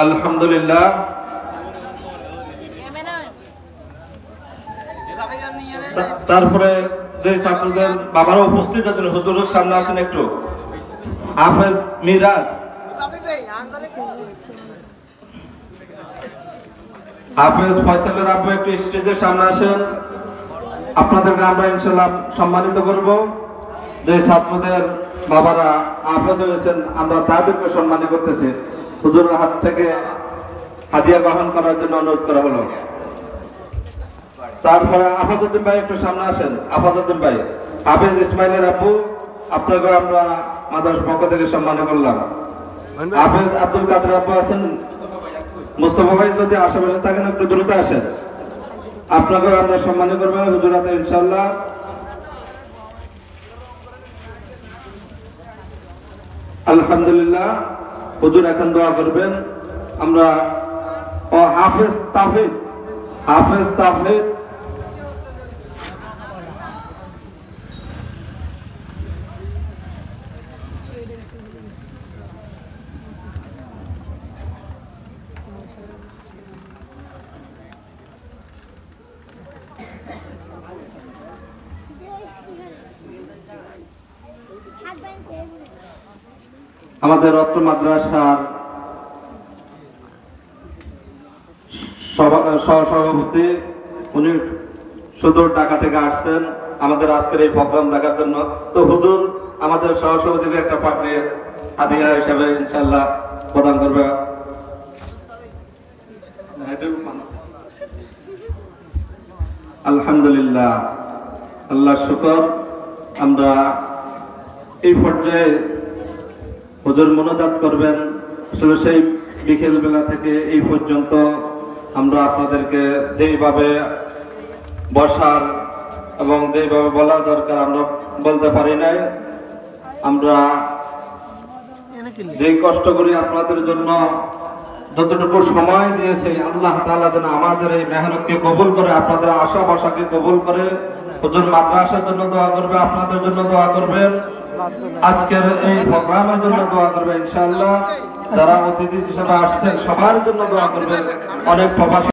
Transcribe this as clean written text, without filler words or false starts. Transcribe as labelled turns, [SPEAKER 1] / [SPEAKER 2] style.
[SPEAKER 1] আলহামদুলিল্লাহ। তারপরে যে ছাত্রদের বাবারা উপস্থিত আছেন হুজুরের সামনে আসেন একটু। হাফেজ মিরাজ, হাফেজ ফয়সালের আব্বু একটু স্টেজের সামনে আসেন। আপনাদেরকে আমরা ইনশাআল্লাহ সম্মানিত করব। যে ছাত্রদের বাবারা হাফেজ হয়েছেন আমরা তাদেরকে সম্মানিত করতেছি। হুজুরের হাত থেকে হাদিয়া গ্রহণ করার জন্য অনুরোধ করা হলো। তারপরে আফাজউদ্দিন ভাই একটু সামনে আসেন। আফাজউদ্দিন ভাই, হাফেজ ইসমাইলের আব্বু, আপনাকে আমরা মাদ্রাসার পক্ষ থেকে সম্মান করলাম। হাফেজ আব্দুল কাদের আব্বু আছেন। মুস্তফা ভাই যদি আশেপাশে থাকেন একটু দ্রুত আসেন, আপনাকে আমরা সম্মান করবো হুজুরাতে ইনশাআল্লাহ। আলহামদুলিল্লাহ। হুজুর এখন দোয়া করবেন। আমরা হাফেজ তাফিদ, হাফেজ তাফিদ, আমাদের রত্ন মাদ্রাসার সহসভাপতি, উনি সুদূর ঢাকা থেকে আসছেন আমাদের আজকের এই প্রোগ্রাম দেখার জন্য। তো হুজুর আমাদের সহসভাপতিকে একটা পাত্রে হাদিয়া হিসাবে ইনশাআল্লাহ প্রদান করবে। আলহামদুলিল্লাহ, আল্লাহ শুকর। আমরা এই পর্যায়ে হুজুর মোনাজাত করবেন। আসলে সেই বিকেল বেলা থেকে এই পর্যন্ত আমরা আপনাদেরকে যেইভাবে বসার এবং যেইভাবে বলা দরকার আমরা বলতে পারি নাই। আমরা যেই কষ্ট করি আপনাদের জন্য যতটুকু সময় দিয়েছে আল্লাহ তাআলা যেন আমাদের এই মেহনতকে কবুল করে, আপনাদের আশা ভরসাকে কবুল করে। হুজুর মাদ্রাসার জন্য দোয়া করবে, আপনাদের জন্য দোয়া করবেন, আজকের এই প্রোগ্রামের জন্য দোয়া করবে ইনশাআল্লাহ। যারা অতিথি হিসেবে আসছেন সবার জন্য দোয়া করবেন। অনেক প্রবাসী